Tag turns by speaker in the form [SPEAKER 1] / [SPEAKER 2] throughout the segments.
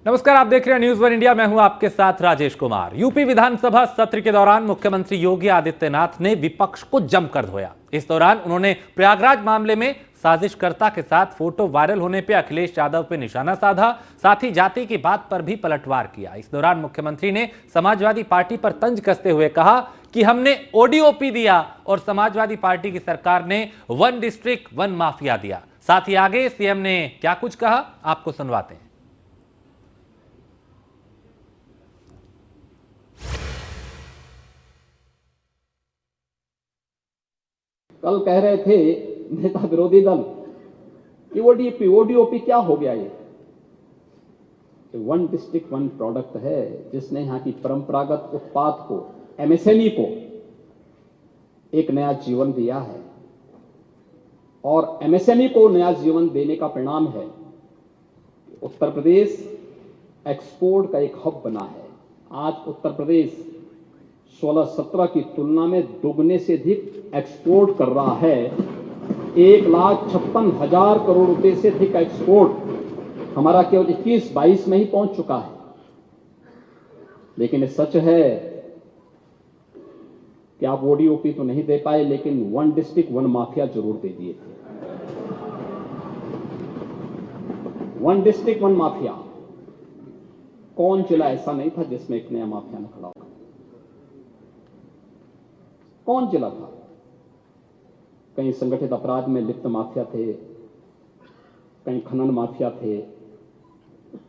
[SPEAKER 1] नमस्कार, आप देख रहे हैं न्यूज वन इंडिया। मैं हूं आपके साथ राजेश कुमार। यूपी विधानसभा सत्र के दौरान मुख्यमंत्री योगी आदित्यनाथ ने विपक्ष को जमकर धोया। इस दौरान उन्होंने प्रयागराज मामले में साजिशकर्ता के साथ फोटो वायरल होने पर अखिलेश यादव पर निशाना साधा, साथ ही जाति की बात पर भी पलटवार किया। इस दौरान मुख्यमंत्री ने समाजवादी पार्टी पर तंज कसते हुए कहा कि हमने ओडीओपी दिया और समाजवादी पार्टी की सरकार ने वन डिस्ट्रिक्ट वन माफिया दिया। साथ ही आगे सीएम ने क्या कुछ कहा, आपको सुनवाते हैं।
[SPEAKER 2] कल कह रहे थे नेता विरोधी दल कि ओडीओपी क्या हो गया। ये वन डिस्ट्रिक्ट वन प्रोडक्ट है जिसने यहां की परंपरागत उत्पाद को, एमएसएमई को एक नया जीवन दिया है और एमएसएमई को नया जीवन देने का परिणाम है उत्तर प्रदेश एक्सपोर्ट का एक हब बना है। आज उत्तर प्रदेश 16-17 की तुलना में दोगुने से अधिक एक्सपोर्ट कर रहा है। 1,56,000 करोड़ रुपए से अधिक एक्सपोर्ट हमारा केवल 21-22 में ही पहुंच चुका है। लेकिन ये सच है कि आप ओडीओपी तो नहीं दे पाए, लेकिन वन डिस्ट्रिक्ट वन माफिया जरूर दे दिए थे। वन डिस्ट्रिक्ट वन माफिया, कौन जिला ऐसा नहीं था जिसमें एक नया माफिया न खड़ा होगा? कौन जिला था? कहीं संगठित अपराध में लिप्त माफिया थे, कहीं खनन माफिया थे,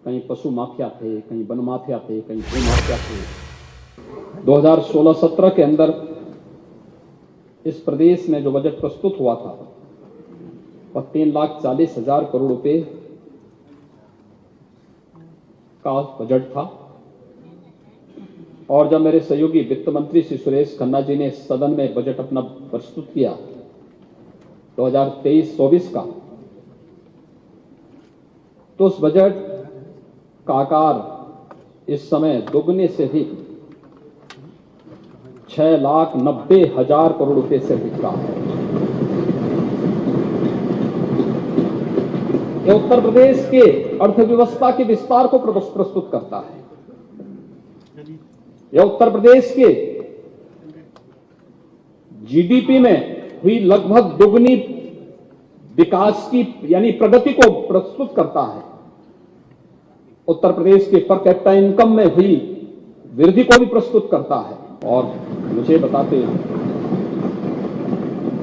[SPEAKER 2] कहीं पशु माफिया थे, कहीं वन माफिया थे, कहीं भू माफिया थे। 2016-17 के अंदर इस प्रदेश में जो बजट प्रस्तुत हुआ था वह 3,40,000 करोड़ रुपए का बजट था। और जब मेरे सहयोगी वित्त मंत्री श्री सुरेश खन्ना जी ने सदन में बजट अपना प्रस्तुत किया 2023-24 का, तो उस बजट का आकार इस समय दोगुने से अधिक 6,90,000 करोड़ रुपए से अधिक का है। यह उत्तर प्रदेश के अर्थव्यवस्था के विस्तार को प्रस्तुत करता है। यह उत्तर प्रदेश के जीडीपी में हुई लगभग दुगनी विकास की यानी प्रगति को प्रस्तुत करता है। उत्तर प्रदेश के पर कैपिटा इनकम में हुई वृद्धि को भी प्रस्तुत करता है। और मुझे बताते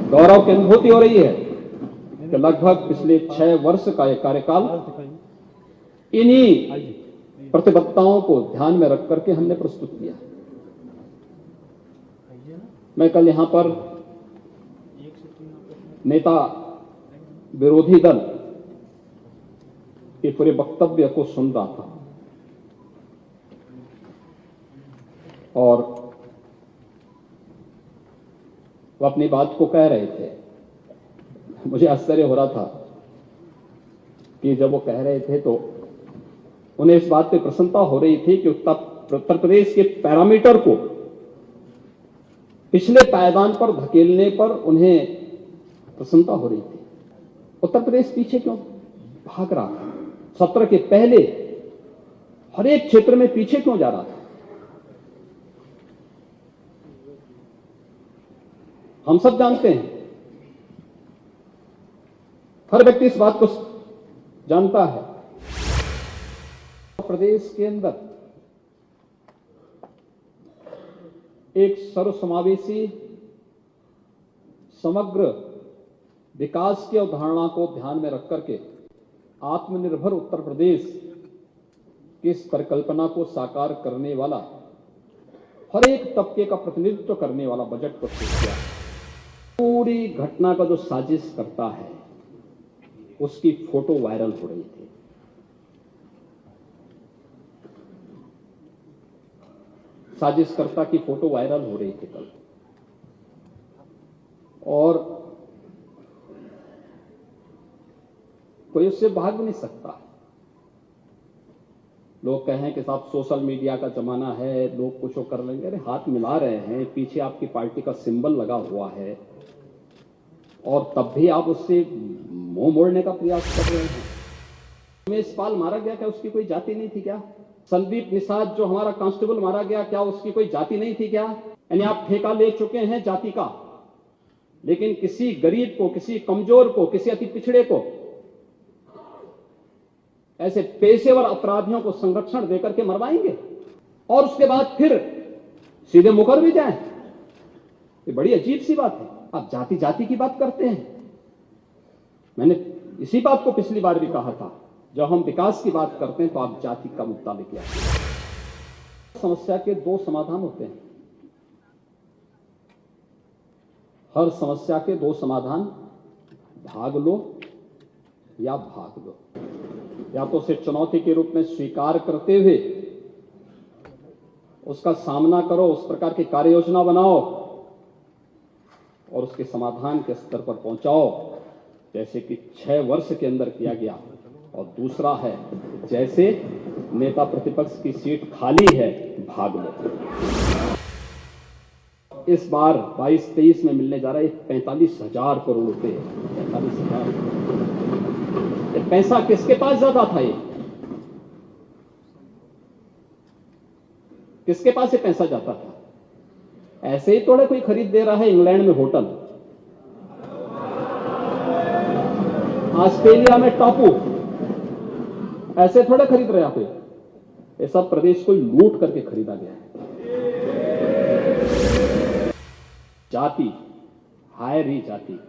[SPEAKER 2] गौरव की अनुभूति हो रही है कि लगभग पिछले 6 वर्ष का यह कार्यकाल इन्हीं प्रतिबद्धताओं को ध्यान में रख करके हमने प्रस्तुत किया। मैं कल यहां पर नेता विरोधी दल के पूरे वक्तव्य को सुन रहा था और वह अपनी बात को कह रहे थे। मुझे आश्चर्य हो रहा था कि जब वो कह रहे थे तो उन्हें इस बात पे प्रसन्नता हो रही थी कि उत्तर प्रदेश के पैरामीटर को पिछले पायदान पर धकेलने पर उन्हें प्रसन्नता हो रही थी। उत्तर प्रदेश पीछे क्यों भाग रहा था? सत्र के पहले हर एक क्षेत्र में पीछे क्यों जा रहा था? हम सब जानते हैं, हर व्यक्ति इस बात को जानता है, प्रदेश के अंदर एक सर्वसमावेशी समग्र विकास की अवधारणा को ध्यान में रख करके आत्मनिर्भर उत्तर प्रदेश की इस परिकल्पना को साकार करने वाला, हर एक तबके का प्रतिनिधित्व करने वाला बजट प्रस्तुत किया। पूरी घटना का जो साजिश करता है उसकी फोटो वायरल हो रही थी। साजिशकर्ता की फोटो वायरल हो रही थी कल, और कोई उससे भाग नहीं सकता। लोग कहें कि साहब सोशल मीडिया का जमाना है, लोग कुछ कर लेंगे। अरे हाथ मिला रहे हैं, पीछे आपकी पार्टी का सिंबल लगा हुआ है और तब भी आप उससे मुंह मोड़ने का प्रयास कर रहे हैं। उमेश पाल मारा गया, क्या उसकी कोई जाति नहीं थी क्या? संदीप निषाद जो हमारा कांस्टेबल मारा गया, क्या उसकी कोई जाति नहीं थी क्या? यानी आप ठेका ले चुके हैं जाति का, लेकिन किसी गरीब को, किसी कमजोर को, किसी अति पिछड़े को, ऐसे पेशेवर अपराधियों को संरक्षण देकर के मरवाएंगे और उसके बाद फिर सीधे मुकर भी जाएं? ये बड़ी अजीब सी बात है। आप जाति जाति की बात करते हैं। मैंने इसी बात को पिछली बार भी कहा था, जब हम विकास की बात करते हैं तो आप जाति का मुद्दा लेके आते हैं। समस्या के दो समाधान होते हैं। हर समस्या के दो समाधान, भाग लो या भाग लो। या तो उसे चुनौती के रूप में स्वीकार करते हुए उसका सामना करो, उस प्रकार की कार्य योजना बनाओ और उसके समाधान के स्तर पर पहुंचाओ, जैसे कि 6 वर्ष के अंदर किया गया। और दूसरा है, जैसे नेता प्रतिपक्ष की सीट खाली है, भाग लो। इस बार 22-23 में मिलने जा रहा है 45,000 करोड़ रुपए। 45,000। पैसा किसके पास ज्यादा था? ये किसके पास ये पैसा जाता था? ऐसे ही थोड़े कोई खरीद दे रहा है इंग्लैंड में होटल, ऑस्ट्रेलिया में टापू, ऐसे थोड़े खरीद रहे आप। ये सब प्रदेश को लूट करके खरीदा गया है। जाति, हायरी जाति।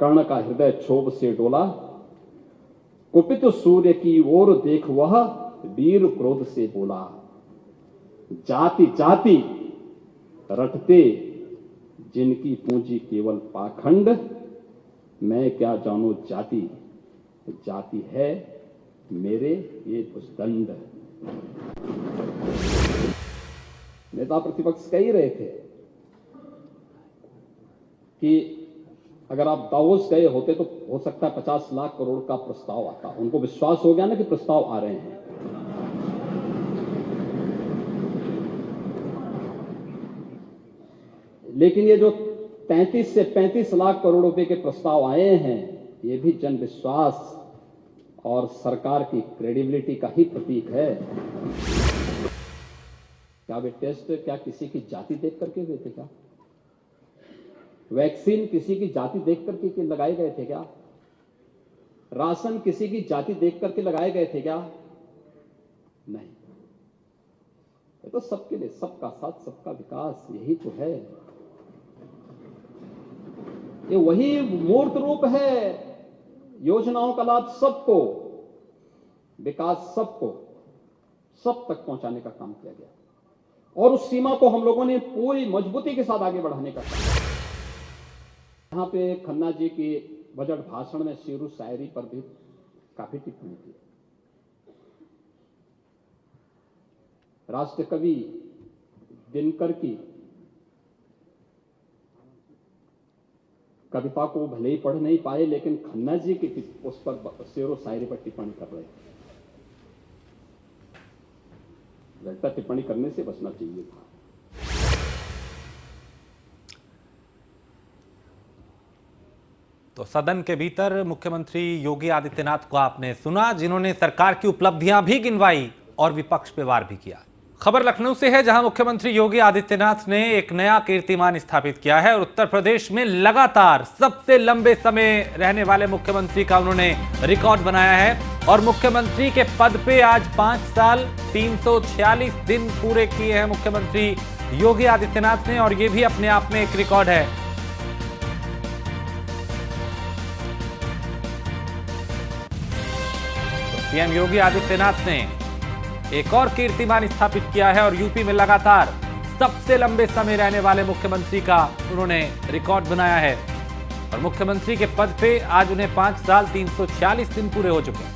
[SPEAKER 2] कर्ण का हृदय क्षोभ से डोला, कुपित सूर्य की ओर देख वह वीर क्रोध से बोला। जाति जाति रटते जिनकी पूंजी केवल पाखंड, मैं क्या जानू जाति, जाति है मेरे ये भुजदंड। नेता प्रतिपक्ष कह ही रहे थे कि अगर आप दावोस गए होते तो हो सकता है 50 लाख करोड़ का प्रस्ताव आता। उनको विश्वास हो गया ना कि प्रस्ताव आ रहे हैं। लेकिन ये जो 33 से 35 लाख करोड़ रुपए के प्रस्ताव आए हैं, ये भी जन विश्वास और सरकार की क्रेडिबिलिटी का ही प्रतीक है। क्या वे टेस्ट क्या किसी की जाति देख करके हुए थे क्या? वैक्सीन किसी की जाति देख करके लगाए गए थे क्या? राशन किसी की जाति देख करके लगाए गए थे क्या? नहीं। ये तो सबके लिए, सबका साथ सबका विकास, यही तो है। ये वही मूर्त रूप है। योजनाओं का लाभ सबको, विकास सबको, सब तक पहुंचाने का काम किया गया और उस सीमा को हम लोगों ने पूरी मजबूती के साथ आगे बढ़ाने का काम। यहां पे खन्ना जी की बजट भाषण में शेरू शायरी पर भी काफी टिप्पणी की। राष्ट्र कवि दिनकर की कविता को भले ही पढ़ नहीं पाए, लेकिन खन्ना जी की उस पर शेरो शायरी पर टिप्पणी कर रहे थे। लगता टिप्पणी करने से बचना चाहिए था।
[SPEAKER 1] तो सदन के भीतर मुख्यमंत्री योगी आदित्यनाथ को आपने सुना, जिन्होंने सरकार की उपलब्धियां भी गिनवाई और विपक्ष पे वार भी किया। खबर लखनऊ से है, जहां मुख्यमंत्री योगी आदित्यनाथ ने एक नया कीर्तिमान स्थापित किया है और उत्तर प्रदेश में लगातार सबसे लंबे समय रहने वाले मुख्यमंत्री का उन्होंने रिकॉर्ड बनाया है। और मुख्यमंत्री के पद पे आज 5 साल 346 दिन पूरे किए हैं मुख्यमंत्री योगी आदित्यनाथ ने, और ये भी अपने आप में एक रिकॉर्ड है। तो सीएम योगी आदित्यनाथ ने एक और कीर्तिमान स्थापित किया है और यूपी में लगातार सबसे लंबे समय रहने वाले मुख्यमंत्री का उन्होंने रिकॉर्ड बनाया है। और मुख्यमंत्री के पद पे आज उन्हें 5 साल 346 दिन पूरे हो चुके हैं।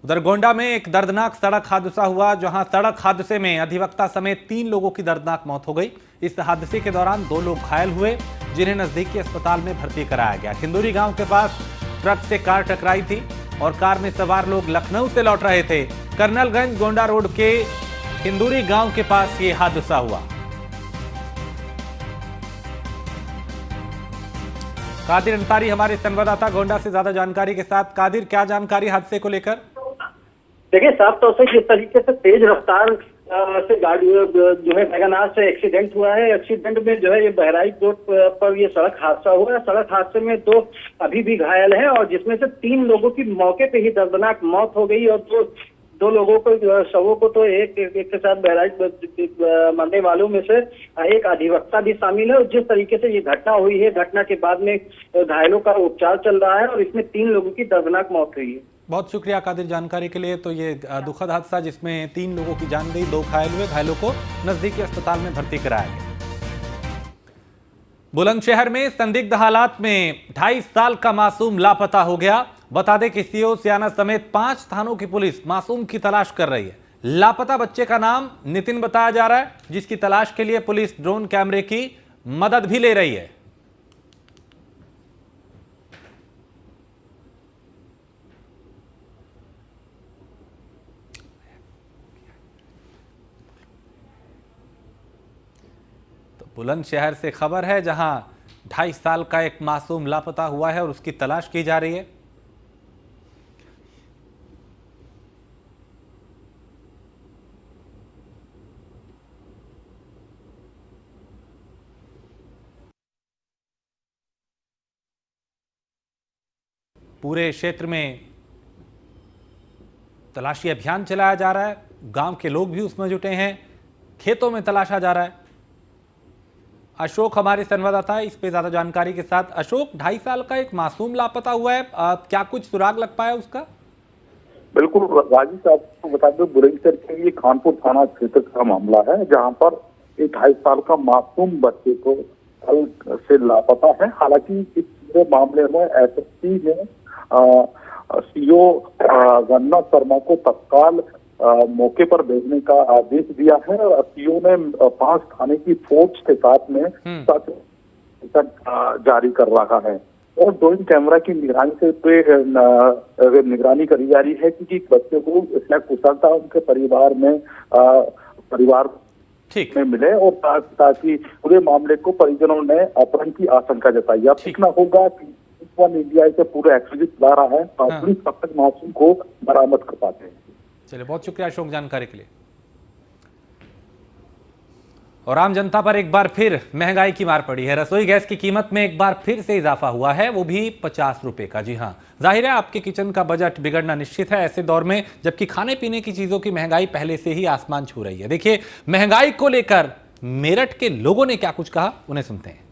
[SPEAKER 1] उधर गोंडा में एक दर्दनाक सड़क हादसा हुआ, जहां सड़क हादसे में अधिवक्ता समेत 3 लोगों की दर्दनाक मौत हो गई। इस हादसे के दौरान 2 लोग घायल हुए, जिन्हें नजदीकी अस्पताल में भर्ती कराया गया। खिंदूरी गांव के पास ट्रक से कार टकराई थी और कार में सवार लोग लखनऊ से लौट रहे थे। कर्नलगंज गोंडा रोड के खिंदूरी गांव के पास ये हादसा हुआ। कादिर अंसारी हमारे संवाददाता गोंडा से ज्यादा जानकारी के साथ। कादिर, क्या जानकारी हादसे को लेकर?
[SPEAKER 3] देखिए, साफ तौर से जिस तरीके से तेज रफ्तार से गाड़ी जो है वैगनार से एक्सीडेंट हुआ है, एक्सीडेंट में जो है ये बहराइच रोड पर ये सड़क हादसा हुआ है। सड़क हादसे में 2 अभी भी घायल हैं और जिसमें से 3 लोगों की मौके पे ही दर्दनाक मौत हो गई और दो लोगों को, शवों को तो एक के साथ बहराइच मरने वालों में से एक अधिवक्ता भी शामिल है। और जिस तरीके से ये घटना हुई है, घटना के बाद में घायलों का उपचार चल रहा है और इसमें 3 लोगों की दर्दनाक मौत हुई है।
[SPEAKER 1] बहुत शुक्रिया कादिर जानकारी के लिए। तो ये दुखद हादसा जिसमें 3 लोगों की जान गई, 2 घायल हुए। घायलों को नजदीकी अस्पताल में भर्ती कराया गया। बुलंदशहर में संदिग्ध हालात में 2.5 साल का मासूम लापता हो गया। बता दें कि सीओ सियाना समेत 5 थानों की पुलिस मासूम की तलाश कर रही है। लापता बच्चे का नाम नितिन बताया जा रहा है, जिसकी तलाश के लिए पुलिस ड्रोन कैमरे की मदद भी ले रही है। बुलंदशहर से खबर है, जहां 2.5 साल का एक मासूम लापता हुआ है और उसकी तलाश की जा रही है। पूरे क्षेत्र में तलाशी अभियान चलाया जा रहा है। गांव के लोग भी उसमें जुटे हैं। खेतों में तलाशा जा रहा है। अशोक हमारे संवाददाता है इस पे ज्यादा जानकारी के साथ। अशोक, 2.5 साल का एक मासूम लापता हुआ है, क्या कुछ सुराग लग पाया उसका?
[SPEAKER 4] बिल्कुल राजीव साहब को बता दें, बुलंदशहर के ये खानपुर थाना क्षेत्र का मामला है, जहां पर एक 2.5 साल का मासूम बच्चे को कल से लापता है। हालांकि इस पूरे मामले में एसएसपी ने सीओ गन्ना शर्मा को तत्काल मौके पर भेजने का आदेश दिया है और सीओ ने 5 थाने की फोर्स के साथ में जारी कर रहा है और ड्रोन कैमरा की निगरानी करी जा रही है कि बच्चे को कुशलता उनके परिवार में मिले और ताकि पूरे मामले को परिजनों ने अपहरण की आशंका जताई। अब देखना होगा कि इंडिया से पूरे एक्सक्लूसिव चला रहा है, पुलिस कब तक मासूम को बरामद कर पाते हैं।
[SPEAKER 1] चलिए, बहुत शुक्रिया अशोक जानकारी के लिए। और आम जनता पर एक बार फिर महंगाई की मार पड़ी है। रसोई गैस की कीमत में एक बार फिर से इजाफा हुआ है, वो भी 50 रुपए का। जी हां, जाहिर है आपके किचन का बजट बिगड़ना निश्चित है ऐसे दौर में, जबकि खाने पीने की चीजों की महंगाई पहले से ही आसमान छू रही है। देखिए महंगाई को लेकर मेरठ के लोगों ने क्या कुछ कहा, उन्हें सुनते हैं।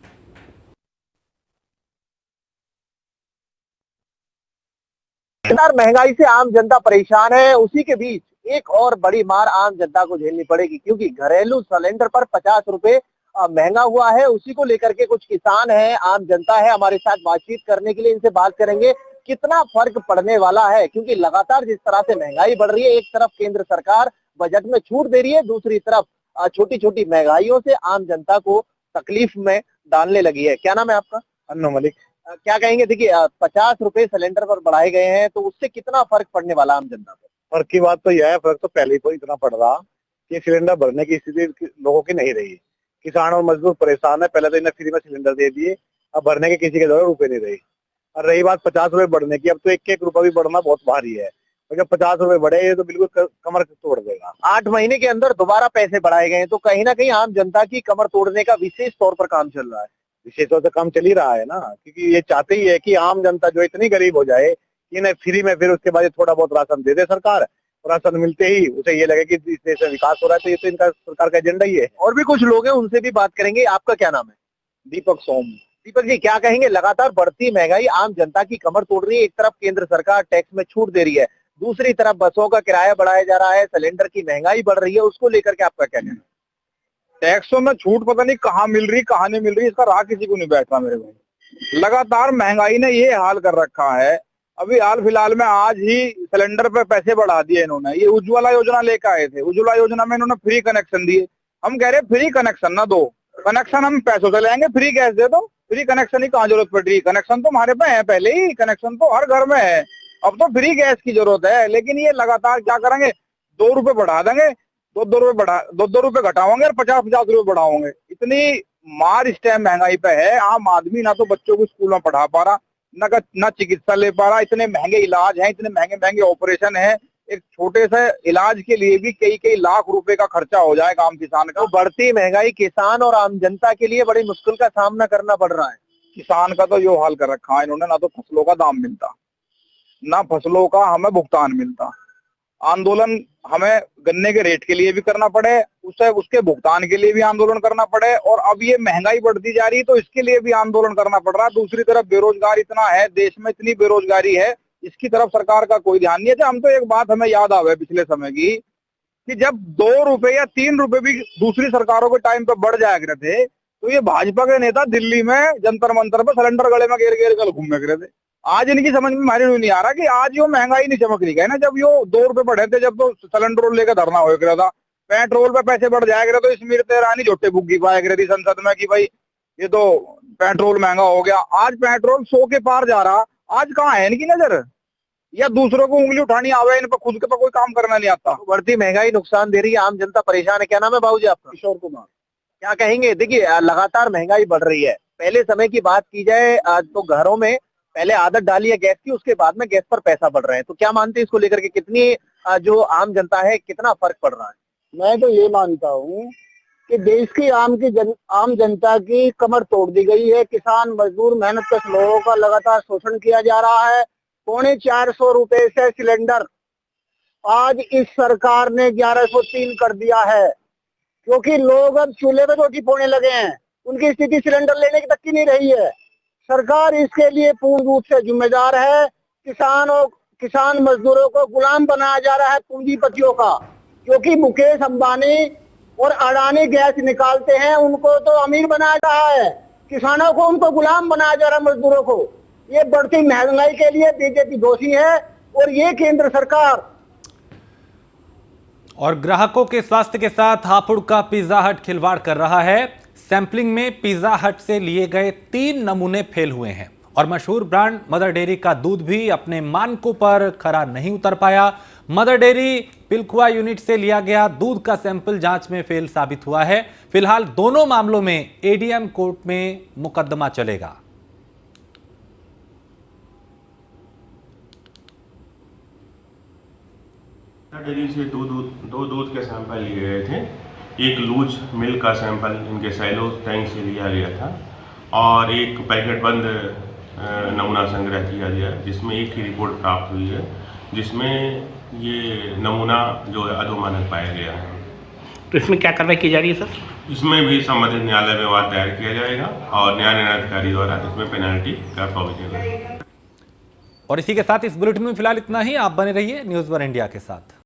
[SPEAKER 5] महंगाई से आम जनता परेशान है। उसी के बीच एक और बड़ी मार आम जनता को झेलनी पड़ेगी, क्योंकि घरेलू सिलेंडर पर 50 रुपए महंगा हुआ है। उसी को लेकर के कुछ किसान हैं, आम जनता है, हमारे साथ बातचीत करने के लिए इनसे बात करेंगे कितना फर्क पड़ने वाला है। क्योंकि लगातार जिस तरह से महंगाई बढ़ रही है, एक तरफ केंद्र सरकार बजट में छूट दे रही है, दूसरी तरफ छोटी छोटी महंगाइयों से आम जनता को तकलीफ में डालने लगी है। क्या नाम है आपका?
[SPEAKER 6] अन्नू मलिक।
[SPEAKER 5] क्या कहेंगे? देखिए 50 रुपए सिलेंडर पर बढ़ाए गए हैं, तो उससे कितना फर्क पड़ने वाला आम जनता पर?
[SPEAKER 6] फर्क की बात तो यह है, फर्क तो पहले ही तो इतना पड़ रहा कि सिलेंडर भरने की स्थिति लोगों की नहीं रही। किसान और मजदूर परेशान है। पहले तो इन्हें फ्री में सिलेंडर दे दिए, अब भरने के किसी के द्वारा रुपए नहीं रही। और रही बात 50 रुपए बढ़ने की, अब तो 1-1 रुपया भी बढ़ना बहुत भारी है। और जब 50 रुपए बढ़े ये तो बिल्कुल कमर तोड़ देगा।
[SPEAKER 5] 8 महीने के अंदर दोबारा पैसे बढ़ाए गए हैं, तो कहीं ना कहीं आम जनता की कमर तोड़ने का विशेष तौर पर काम चल रहा है।
[SPEAKER 6] विशेष तौर से काम चल ही रहा है ना, क्योंकि ये चाहते ही है कि आम जनता जो इतनी गरीब हो जाए कि इन्हें फ्री में फिर उसके बाद थोड़ा बहुत राशन दे दे सरकार। राशन मिलते ही उसे ये लगे कि इस देश में विकास हो रहा है, तो ये तो इनका सरकार का एजेंडा ही है।
[SPEAKER 5] और भी कुछ लोग हैं, उनसे भी बात करेंगे। आपका क्या नाम है?
[SPEAKER 6] दीपक सोम।
[SPEAKER 5] दीपक जी, क्या कहेंगे? लगातार बढ़ती महंगाई आम जनता की कमर तोड़ रही है। एक तरफ केंद्र सरकार टैक्स में छूट दे रही है, दूसरी तरफ बसों का किराया बढ़ाया जा रहा है, सिलेंडर की महंगाई बढ़ रही है, उसको लेकर के आपका क्या कहना है?
[SPEAKER 6] टैक्सों में छूट पता नहीं कहाँ मिल रही कहाँ नहीं मिल रही, इसका राह किसी को नहीं बैठ रहा मेरे भाई। लगातार महंगाई ने ये हाल कर रखा है। अभी हाल फिलहाल में आज ही सिलेंडर पे पैसे बढ़ा दिए इन्होंने। ये उज्ज्वला योजना लेकर आए थे, उज्ज्वला योजना में इन्होंने फ्री कनेक्शन दिए। हम कह रहे फ्री कनेक्शन ना दो, कनेक्शन हम पैसों से लेंगे, फ्री गैस दे दो। फ्री कनेक्शन की कहाँ जरूरत पड़ रही? कनेक्शन तो हमारे पे है पहले ही, कनेक्शन तो हर घर में है। अब तो फ्री गैस की जरूरत है। लेकिन ये लगातार क्या करेंगे, 2 रुपए बढ़ा देंगे, 2 रुपए घटाओगे और 50-50 रुपए बढ़ाओगे। इतनी मार इस टाइम महंगाई पे है। आम आदमी ना तो बच्चों को स्कूल में पढ़ा पा रहा, ना चिकित्सा ले पा रहा। इतने महंगे इलाज हैं, इतने महंगे महंगे ऑपरेशन है। एक छोटे से इलाज के लिए भी कई कई लाख रुपए का खर्चा हो जाएगा आम किसान का।
[SPEAKER 5] तो बढ़ती महंगाई किसान और आम जनता के लिए बड़ी मुश्किल का सामना करना पड़ रहा है।
[SPEAKER 6] किसान का तो यो हाल कर रखा है इन्होंने, ना तो फसलों का दाम मिलता, ना फसलों का हमें भुगतान मिलता। आंदोलन हमें गन्ने के रेट के लिए भी करना पड़े, उसके भुगतान के लिए भी आंदोलन करना पड़े, और अब ये महंगाई बढ़ती जा रही है तो इसके लिए भी आंदोलन करना पड़ रहा है। दूसरी तरफ बेरोजगार इतना है, देश में इतनी बेरोजगारी है, इसकी तरफ सरकार का कोई ध्यान नहीं है। हम तो एक बात हमें याद आवे पिछले समय की, कि जब 2 रुपए या 3 रुपए भी दूसरी सरकारों के टाइम पे बढ़ जाया करते थे, तो ये भाजपा के नेता दिल्ली में जंतर मंतर पर सिलेंडर गले में घेर घेर कर घूमे करे थे। आज इनकी समझ में हमारी नहीं आ रहा कि आज यो महंगाई नहीं चमक रही है ना। जब यो 2 रुपए बढ़े थे, जब तो सिलेंडर लेकर धरना हो गया था, पेट्रोल पे पैसे बढ़ जाया करे, तो स्मृति ईरानी झोटे बुग्गी पाया करे थी संसद में कि भाई ये तो पेट्रोल महंगा हो गया। आज पेट्रोल 100 के पार जा रहा, आज कहाँ है इनकी नजर? या दूसरों को उंगली उठानी आवे, इन पर खुद के तो कोई काम करना नहीं आता।
[SPEAKER 5] बढ़ती महंगाई नुकसान दे रही है, आम जनता परेशान है। क्या नाम है बाबूजी आपका?
[SPEAKER 6] किशोर कुमार।
[SPEAKER 5] क्या कहेंगे? देखिए, लगातार महंगाई बढ़ रही है। पहले समय की बात की जाए तो घरों में पहले आदत डाली है गैस की, उसके बाद में गैस पर पैसा बढ़ रहे हैं। तो क्या मानते हैं इसको लेकर के कितनी जो आम जनता है कितना फर्क पड़ रहा है?
[SPEAKER 7] मैं तो ये मानता हूँ कि देश की आम जनता की कमर तोड़ दी गई है। किसान मजदूर मेहनतकश लोगों का लगातार शोषण किया जा रहा है। 450 रुपए से सिलेंडर आज इस सरकार ने 1103 कर दिया है, क्योंकि लोग अब चूल्हे पे रोटी पोड़ने लगे हैं। उनकी स्थिति सिलेंडर लेने की तक की नहीं रही है। सरकार इसके लिए पूर्ण रूप से जिम्मेदार है। किसान मजदूरों को गुलाम बनाया जा रहा है पूंजीपतियों का, क्योंकि मुकेश अंबानी और अडानी गैस निकालते हैं, उनको तो अमीर बनाया जा रहा है, किसानों को उनको गुलाम बनाया जा रहा है, मजदूरों को। ये बढ़ती महंगाई के लिए बीजेपी दोषी है, और ये केंद्र सरकार
[SPEAKER 1] और ग्राहकों के स्वास्थ्य के साथ हापुड़ का पिज्जा हट खिलवाड़ कर रहा है। सैंपलिंग में पिज्जा हट से लिए गए 3 नमूने फेल हुए हैं और मशहूर ब्रांड मदर डेयरी का दूध भी अपने मानकों पर खरा नहीं उतर पाया। मदर डेयरी पिलखुआ यूनिट से लिया गया दूध का सैंपल जांच में फेल साबित हुआ है। फिलहाल दोनों मामलों में एडीएम कोर्ट में मुकदमा चलेगा।
[SPEAKER 8] डेयरी से दो दूध के सैंपल लिए गए थे। एक लूज मिल्क का सैंपल इनके सैलो टैंक से लिया गया था और एक पैकेट बंद नमूना संग्रह किया गया, जिसमें एक ही रिपोर्ट प्राप्त हुई है, जिसमें ये नमूना जो है अधोमानक पाया गया है।
[SPEAKER 9] तो इसमें क्या कार्रवाई की जा रही है सर?
[SPEAKER 8] इसमें भी संबंधित न्यायालय में वाद दायर किया जाएगा और न्याय निर्णय अधिकारी द्वारा इसमें पेनल्टी का प्रोविजन है।
[SPEAKER 1] और इसी के साथ इस बुलेटिन में फिलहाल इतना ही। आप बने रहिए न्यूज़ 1 इंडिया के साथ।